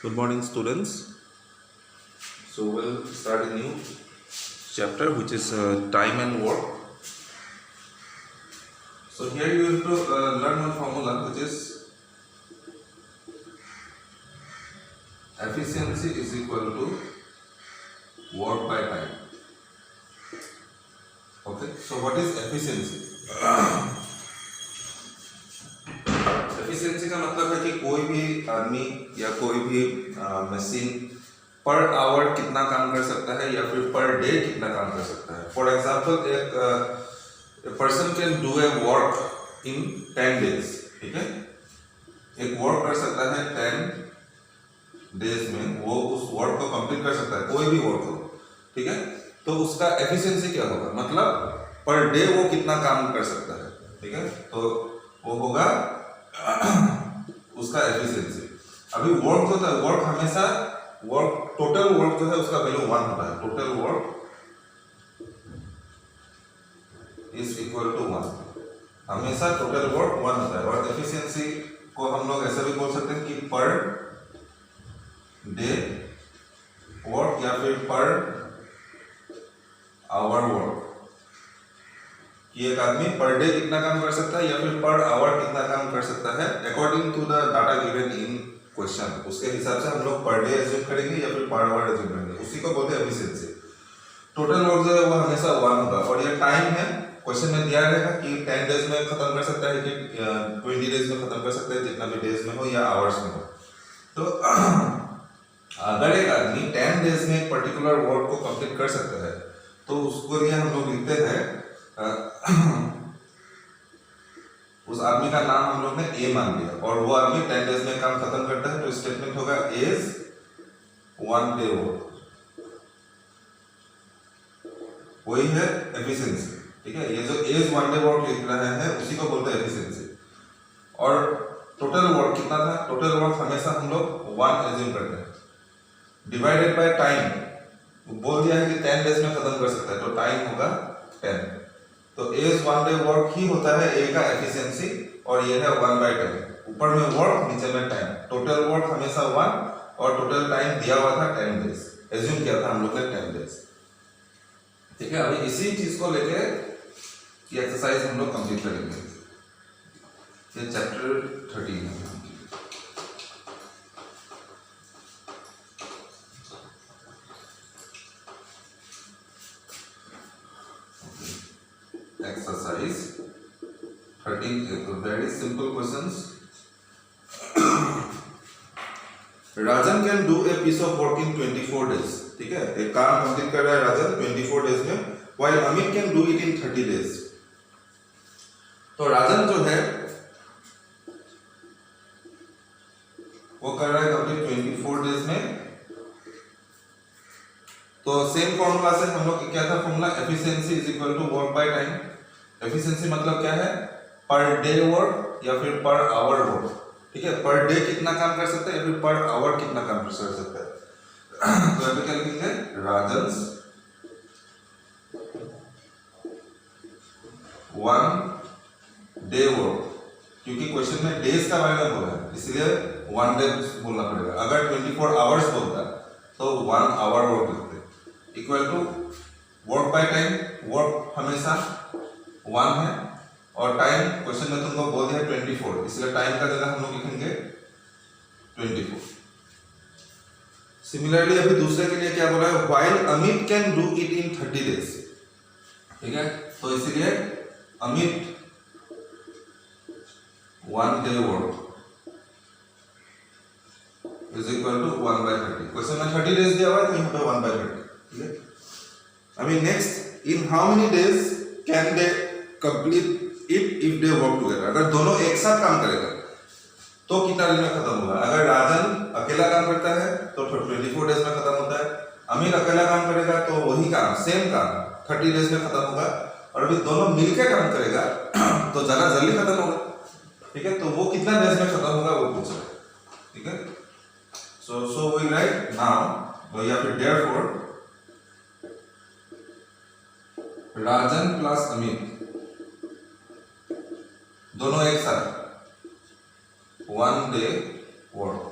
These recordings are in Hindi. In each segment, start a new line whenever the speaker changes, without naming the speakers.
Good morning, students. So we'll start a new chapter, which is time and work. So here you have to learn one formula, which is efficiency is equal to work by time. Okay. So what is efficiency? Efficiency का मतलब है कि कोई भी आदमी या कोई भी मशीन पर आवर कितना काम कर सकता है या फिर पर डे कितना काम कर सकता है. फॉर एग्जांपल एक person can do A work in 10 days. ठीक है, एक वर्क कर सकता है 10 डेज में, वो उस वर्क को कंप्लीट कर सकता है, कोई भी वर्क हो. ठीक है, तो उसका एफिशिएंसी क्या होगा, मतलब पर डे वो कितना काम कर सकता है. ठीक है, तो वो होगा उसका एफिशिएंसी. अभी वर्क जो होता है, वर्क हमेशा वर्क टोटल वर्क जो है उसका वैल्यू 1 होता है. Total work is equal to 1. हमेशा टोटल वर्क 1 होता है. और एफिशिएंसी को हम लोग ऐसा भी बोल सकते हैं कि पर डे वर्क या फिर पर आवर वर्क, कि एक आदमी पर डे कितना काम कर सकता है या फिर पर आवर कितना काम कर सकता है according to the data given in question. उसके हिसाब से हम लोग पर डे एज्यूम करेंगे या फिर पर आवर एज्यूम करेंगे. उसी को बोलते हैं एफिशिएंसी. टोटल वर्क जो है वो हमेशा 1 होगा. और ये टाइम है, क्वेश्चन में दिया रहेगा कि 10 डेज में खत्म कर सकता है कि 20 डेज में खत्म कर सकता है, जितना भी डेज में हो या आवर्स में हो. तो अगर एक आदमी 10 डेज में एक पर्टिकुलर वर्क को कंप्लीट कर सकता है तो उसको लिए हम लोग लिखते हैं उस आदमी का नाम हम लोग ने ए मान लिया और वो आदमी 10 डेज में काम खत्म करता है, तो स्टेटमेंट होगा एज 1 डे वर्क. वही है एफिशिएंसी. ठीक है, ये जो एज 1 डे वर्क लिख रहे हैं उसी को बोलते हैं एफिशिएंसी. और टोटल वर्क कितना था, टोटल वर्क हमेशा हम लोग 1 एज्यूम करते हैं डिवाइडेड बाय टाइम. बोल दिया है कि 10 डेज में खत्म कर सकता है, तो टाइम होगा 10. तो एज 1 डे वर्क ही होता है ए का एफिशिएंसी और ये है 1/10. ऊपर में वर्क, नीचे में टाइम. टोटल वर्क हमेशा 1 और टोटल टाइम दिया हुआ था 10 डेज. एज्यूम किया था हम लोग ने 10 डेज. ठीक है, अभी इसी चीज को लेके ये एक्सरसाइज हम लोग कंप्लीट करेंगे. ये चैप्टर 13 है. Exercise 13, very simple questions. Rajan can do a piece of work in 24 days. ठीक है, एक काम कंप्लीट कर रहा है राजन 24 डेज में, while Amit can do it in 30 days. तो राजन जो है वो कर रहा है कंप्लीट 24 डेज में. तो सेम फॉर्मूला से हम लोग क्या था formula, efficiency is equal to work by time. Efficiency मतलब क्या है, पर डे वर्क या फिर पर आवर वर्क. ठीक है, पर डे कितना काम कर सकता है या फिर पर आवर कितना काम कर सकता है. तो यहाँ पे क्या लिखेंगे, राजन्स 1 डे वर्क, क्योंकि क्वेश्चन में डेज का मायने बोला है इसलिए 1 डे बोलना पड़ेगा. अगर 24 आवर्स बोलता तो 1 आवर वर्क लिखते. Equal to work by time. Work हमेशा 1 है और टाइम क्वेश्चन में तुमको बोल दिया 24, इसलिए टाइम का जगह हम लोग लिखेंगे 24. सिमिलरली अभी दूसरे के लिए क्या बोला है, while Amit can do it in 30 days. ठीक है, तो इसीलिए Amit 1 day work is equal to 1/30. Question में 30 डेज दिया हुआ है तो यहाँ पे 1/30. ठीक है, अभी next, in how many days can they complete it if they work together. अगर दोनों एक साथ काम करेगा तो कितना दिन में खत्म होगा. अगर राजन अकेला काम करता है तो 24 डेज में खत्म होता है. अमीर अकेला काम करेगा तो वही काम, सेम काम 30 डेज में खत्म होगा. और अभी दोनों मिलकर काम करेगा तो ज्यादा जल्दी खत्म होगा. ठीक है, तो वो कितना डेज में खत्म होगा वो पूछ रहा है. ठीक है, सो वी राइट नाउ या फिर देयरफॉर राजन प्लस अमित दोनों एक साथ 1 डे वर्क.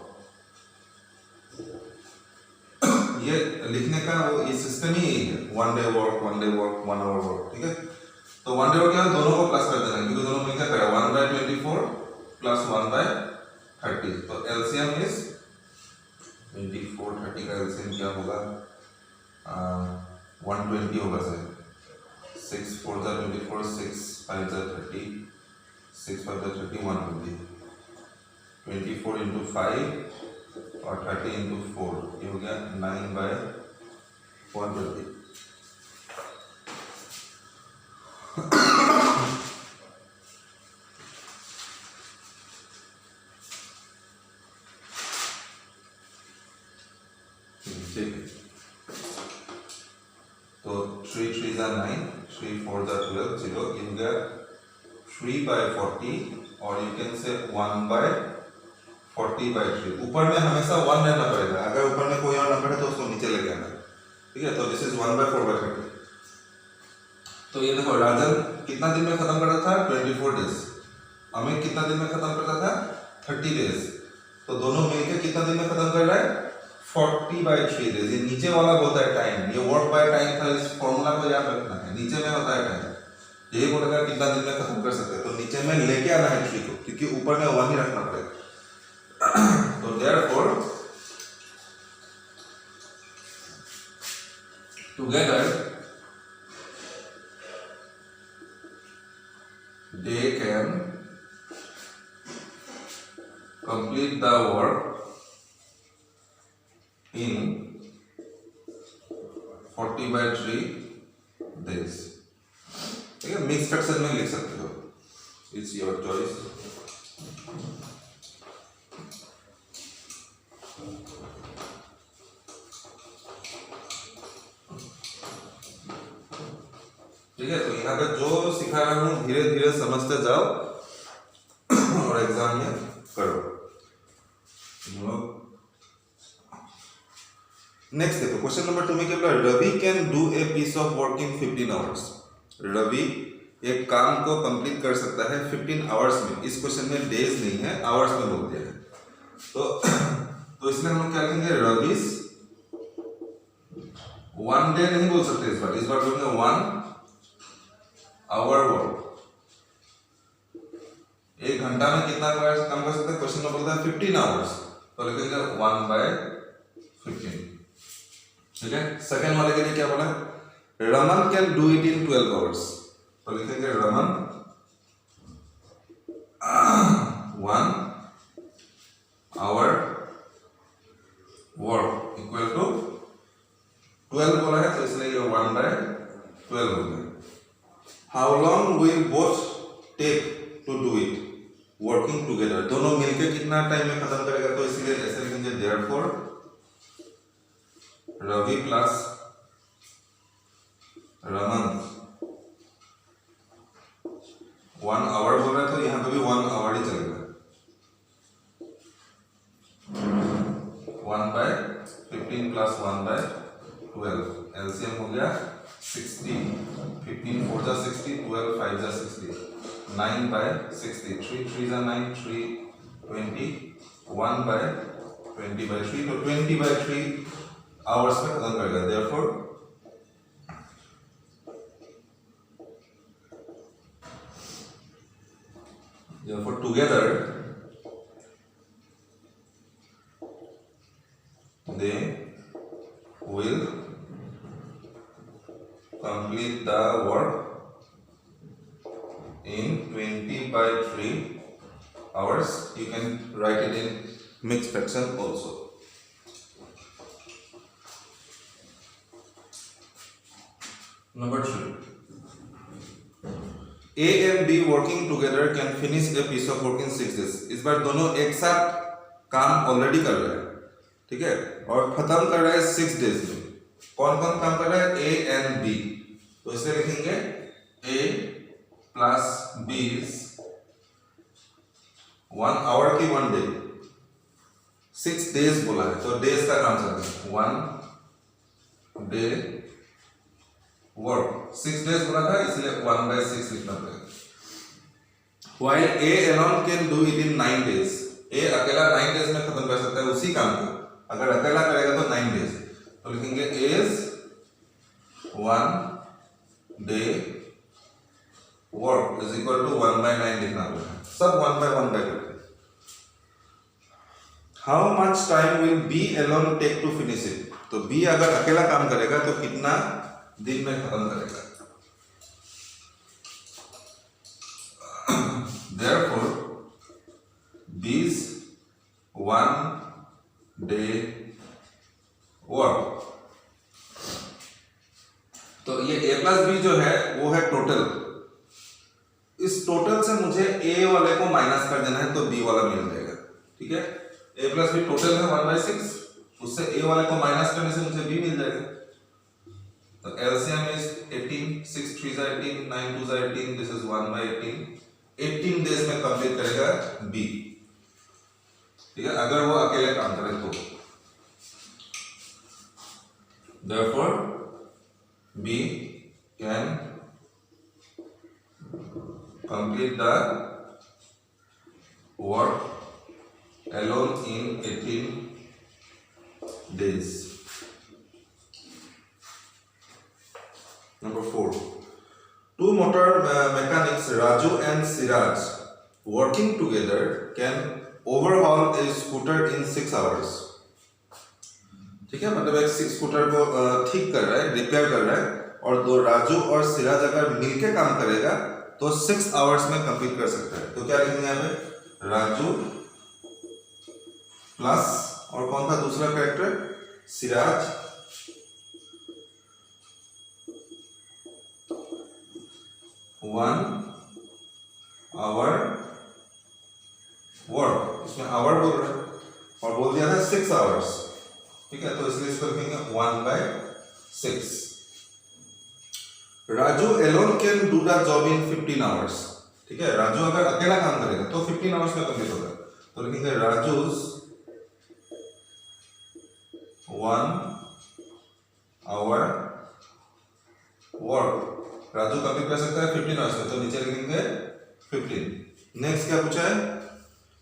ये लिखने का वो ये सिस्टम ही यही है, 1 day work 1 day work 1 hour work, ठीक है। तो 1 डे वर्क क्या है, दोनों को प्लस कर देना क्योंकि दोनों मिलकर करेगा 1/24 प्लस 1/30। तो एलसीएम इज 24 30 का एलसीएम क्या होगा, 120 होगा सर। 6 4 जा 24, 6 5 जा 30, 6 5 जा 30, 120। 24 इंटू 5 और 30 इंटू 4 ये हो गया 9/120। ठीक है, तो 3 3 जा 9, 3 4 जा 12, 0 ये हो गया 3/40 और यू कैन से 1/40/3। ऊपर में हमेशा 1 रहना पड़ेगा, अगर ऊपर में कोई और नंबर है तो उसको नीचे लेके आना, ठीक है। तो दिस इज 1/4/30। तो ये देखो राजन कितना दिन में खत्म करता था, 24 डेज। अमित कितना दिन में खत्म करता था, 30 डेज। तो दोनों मिलकर कितना दिन में खत्म कर रहा है, 40/3 डेज। ये नीचे वाला बोलता है टाइम, ये वर्क बाय टाइम था, इस फॉर्मूला को याद रखना है। नीचे में होता है टाइम, यही बोलेगा कितना दिन में खत्म कर सकते हैं, तो नीचे में लेके आना है ट्री को, क्योंकि ऊपर में 1 ही रखना पड़ेगा। तो therefore together they can complete the work in 40/3 days, ठीक है। मिक्स फ्रैक्शन में लिख सकते हो, इट्स योर चॉइस। ठीक है, तो यहाँ पे जो सिखा रहा हूँ धीरे धीरे समझते जाओ और एग्जाम में करो। नेक्स्ट देखो, क्वेश्चन नंबर 2 में क्या बोला, Ravi can do a piece of work in 15 hours. Ravi एक काम को कंप्लीट कर सकता है 15 आवर्स में। इस क्वेश्चन में डेज नहीं है, आवर्स में बोल दिया है। तो इसमें हम क्या लिखेंगे, रविस 1 डे नहीं बोल सकते इस बार बोलेंगे 1 आवर वर्क। 1 घंटा में कितना काम कर सकते हैं, क्वेश्चन में बोलता है 15 आवर्स, तो लिखेंगे 1/15, ठीक है। सेकंड वाले के लिए क्या बोला, Raman can do it in 12 hours, तो लिखेंगे Raman 1 hour work equal to 12 बोला है, तो इसलिए ये 1/12 हो गया। How long will both take to do it working together? दोनों मिलकर कितना टाइम में खत्म करेगा, तो इसलिए ऐसे लिखेंगे therefore Ravi plus Raman 1 hour बोल रहा है, तो यहाँ पे भी 1 आवर ही चलेगा। 1/15 प्लस 1/12, एलसीएम हो गया 60। 15 4 जा 60, 12 5 जा 60, 9/60। 3 3 जा 9, 3 20, 1/20/3, तो 20/3 आवर्स में खत्म करेगा। therefore together they will complete the work in 20/3 hours. You can write it in mixed fraction also. Number 3, A and B working together can finish a piece of work in 6 days. इस बार दोनों एक साथ काम ऑलरेडी कर रहे हैं, ठीक है, और खत्म कर रहे हैं 6 डेज में। कौन कौन काम कर रहा है, A and B, तो इसे लिखेंगे A plus B is 1 hour की 1 डे, 6 डेज बोला है, तो डेज का काम चलता है 1 डे वर्क। 6 डेज बोला था, इसलिए 1/6 लिखना पड़ेगा। While A alone can do it in 9 days, A अकेला 9 डेज में खत्म कर सकता है उसी काम को, अगर अकेला करेगा तो 9 डेज। तो लिखेंगे is 1 day work is equal to 1/9 लिखना होगा, सब 1/1 करके। How much time will be alone take to finish it, तो बी अगर अकेला काम करेगा तो कितना दिन में खत्म करेगा। Therefore, B's 1 day work, तो ये a प्लस बी जो है वो है टोटल। इस टोटल से मुझे a वाले को माइनस कर देना है तो b वाला मिल जाएगा, ठीक है। a प्लस बी टोटल है 1/6, उससे a वाले को माइनस करने से मुझे b मिल जाएगा। तो LCM is 18, 6 3 is 18, 9 2 is 18, this is 1/18। 18 days में कंप्लीट करेगा बी, ठीक है, अगर वो अकेले काम करे तो। Therefore, B can complete the work alone in 18 days. Number 4. Two motor mechanics Raju and Siraj working together can overhaul a scooter in 6 hours. ठीक है, मतलब एक स्कूटर को ठीक कर रहा है, रिपेयर कर रहा है, और दो राजू और सिराज अगर मिलके काम करेगा तो 6 आवर्स में कंप्लीट कर सकता है। तो क्या लिखेंगे यहाँ पे, राजू प्लस और कौन था दूसरा कैरेक्टर, सिराज, 1 आवर वर्क, इसमें आवर बोल रहा है और बोल दिया था 6 आवर्स, ठीक है, तो इसलिए इसको लिखेंगे 1/6। Raju alone can do the job in 15 hours, ठीक है, राजू अगर अकेला काम करेगा तो 15 आवर्स में कंप्लीट होगा। तो लिखेंगे Raju's 1 hour work, Raju complete कर सकता है 15 आवर्स में, तो नीचे लिखेंगे 15। नेक्स्ट क्या पूछा है,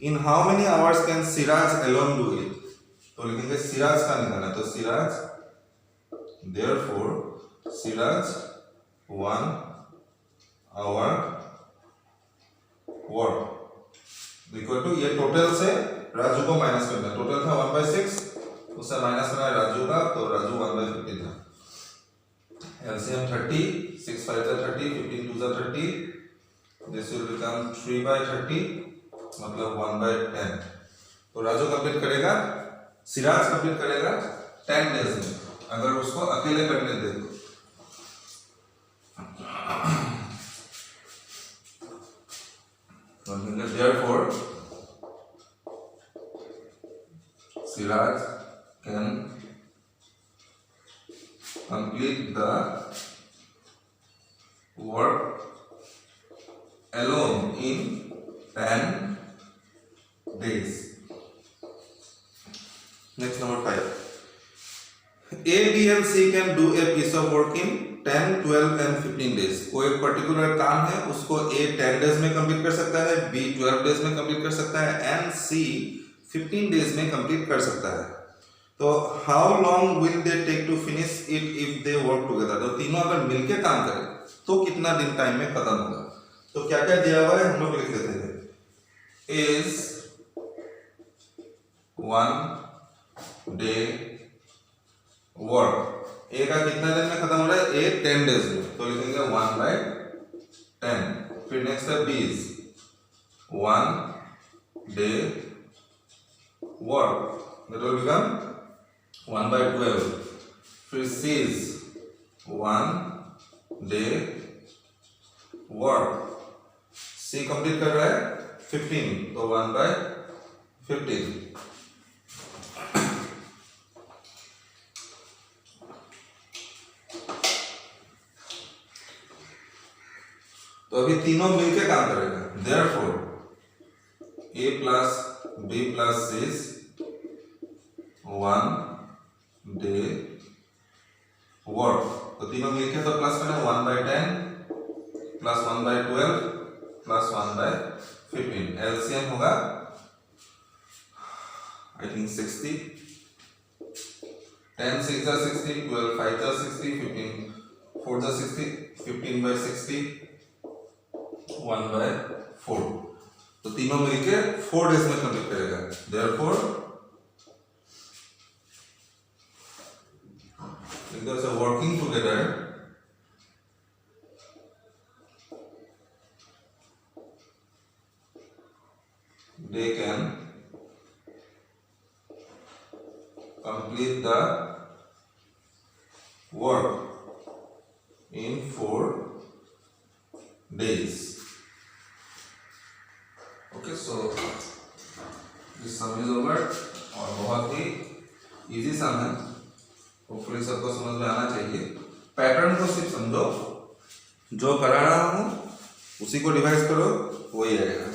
in how many hours can Siraj alone do it, तो लिखेंगे सिराज का निकालना है, तो Siraj, therefore Siraj 1 hour work equal to, ये टोटल से राजू को माइनस करना है, टोटल था 1/6, उससे माइनस करना है राजू का, तो राजू 1/15 था। LCM 30, 6 5 is 30, 15 2 is 30, this will become 3/30, मतलब 1/10। तो राजू कंप्लीट करेगा, सिराज कंप्लीट करेगा 10 डेज में, अगर उसको अकेले करने दे तो। Therefore, Siraj can complete the work alone in 10 days. Next, number 5. A, B and C can do a piece of work in 10, 12 and 15 days. कोई एक पर्टिकुलर काम है उसको A 10 डेज में कंप्लीट कर सकता है, B 12 डेज में कंप्लीट कर सकता है एंड C 15 डेज में कंप्लीट कर सकता है। तो how long will they take to finish it if they work together, तो तीनों अगर मिलके काम करें तो कितना दिन टाइम में खत्म होगा। तो क्या क्या दिया हुआ है हम लोग लिख देते हैं, इज 1 डे वर्क, ए का कितना दिन में खत्म हो रहा है, ए 10 डेज में, तो लिखेंगे 1/10। फिर नेक्स्ट है B is 1 day work, that will become 1/12। फिर C is 1 day work, C complete कर रहा है 15, तो 1/15। तो अभी तीनों मिलके काम करेगा, therefore A plus B plus C is 1 day work, तो तीनों मिलके तो प्लस करना 1/10 प्लस 1/12 प्लस 1/15, एलसीएम होगा I think 60, 10 6 are 60, 12 5 are 60, 15 4 are 60, 15 by 60, 1 by 4। तो तीनों मिलके 4 डेज में कंप्लीट करेगा। Therefore because working together they can complete the work in 4 days। Okay, so this sum is over और बहुत ही इजी सम है, होपफुली सबको समझ में आना चाहिए। पैटर्न को सिर्फ समझो, जो करा रहा हूं उसी को डिवाइस करो, वही आएगा।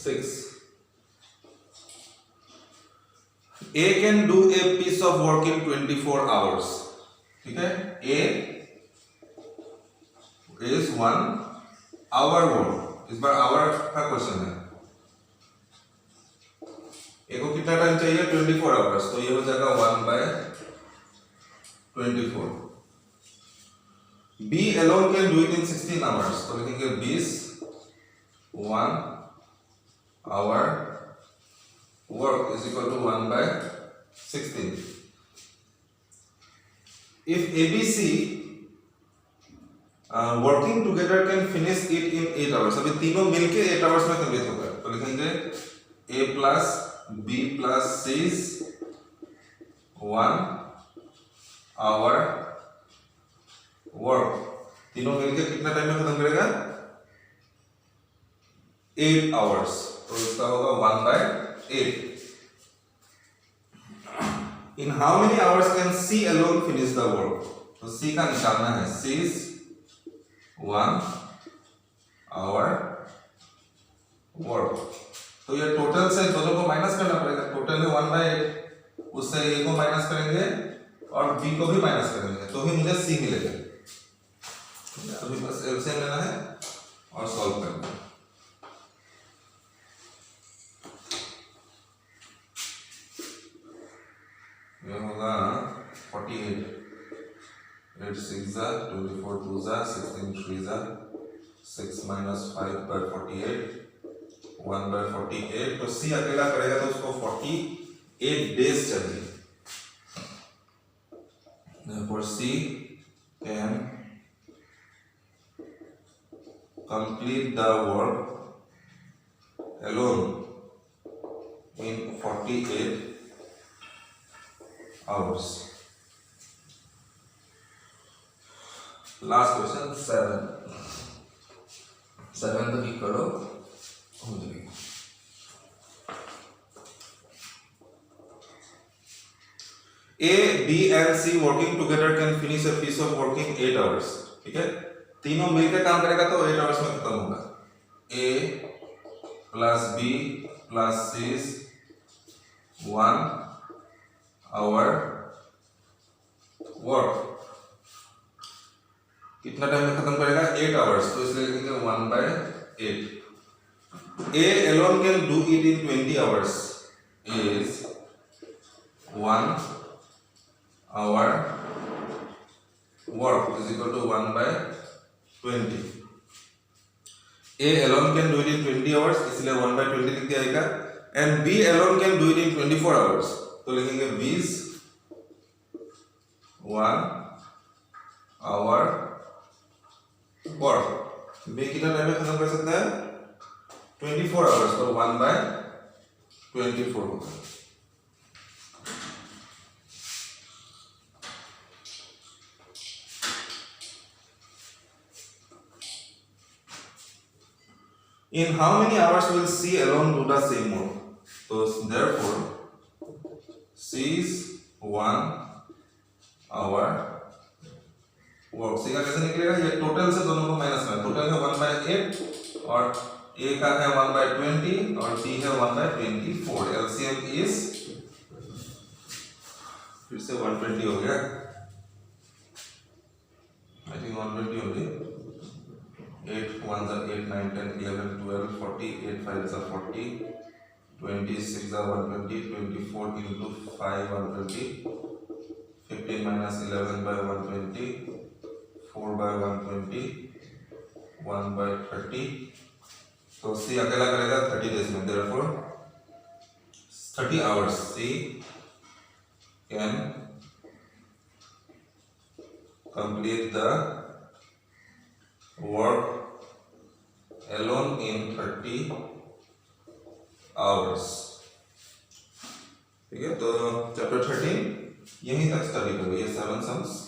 6 A can do a piece of work in 24 hours। ठीक है, A is 1 hour work। इस बार आवर का क्वेश्चन है। A को कितना टाइम चाहिए? 24 आवर्स, तो ये हो जाएगा 1 by 24। B alone can do it in 16 hours, तो लिखेंगे 20 1 hour work is equal to 1 by 16। If ABC working together can finish it in 8 hours, अभी तीनों मिलके 8 hours में कंप्लीट होगा, तो लिखेंगे A plus B plus C is 1 hour work। तीनों मिलके कितना टाइम में खत्म करेगा? 8 hours, तो इसका होगा 1 by 8। In how many hours can C alone finish the work? तो C का निकालना है। C is 1 hour work, तो ये टोटल से दोनों को माइनस करना पड़ेगा। टोटल है 1 by 8, उससे A को माइनस करेंगे और B को भी माइनस करेंगे, तो ही मुझे C मिलेगा। अभी बस एलसीएम लेना है और सॉल्व करना है। ये होगा 48, 8 6 जा 24 2 जा 16 3 जा 6 minus 5 by 48 1 by 48, तो C अकेला करेगा तो उसको 48 डेज चाहिए। Therefore C can complete the work alone in 48 hours। Last question 7 तो ठीक करो, हो जाएगी। A, B and C working together can finish a piece of work in 8 hours। ठीक है, तीनों मिलकर काम करेगा तो 8 hours में खत्म होगा। A plus B plus C is 1 hour work। कितना टाइम में खत्म करेगा? 8 hours, तो इसलिए लिखेंगे 1 by 8। A alone can do it in 20 hours is 1 hour work is equal to 1 by 20। A alone can do it in 20 hours, इसलिए 1 by 20 लिख दिया जाएगा। And B alone can do it in 24 hours, तो लिखेंगे B is 1 hour work। B कितना टाइम में खत्म कर सकता है? 24 hours, तो 1 by 24 होगा। In how many hours will C alone do the same work? So therefore C is 1 hour work. C का कैसे निकलेगा? ये टोटल से दोनों को माइनस करना। टोटल है 1 by 8 और A का है 1 by 20 और B है 1 by 24। LCM is फिर से 120 हो गया, आई थिंक 120 हो गया। 8 1 8 9 10 11 12 40, 8 5 40, 26 are 120, 24 into 5 120, 15 minus 11 by 120, 4 by 120, 1 by 30. तो C अकेला करेगा 30 days में, therefore 30 hours C can complete the work alone in 30 hours. ठीक है, तो चैप्टर 13 यहीं तक स्टडी करो, ये 7 सम्स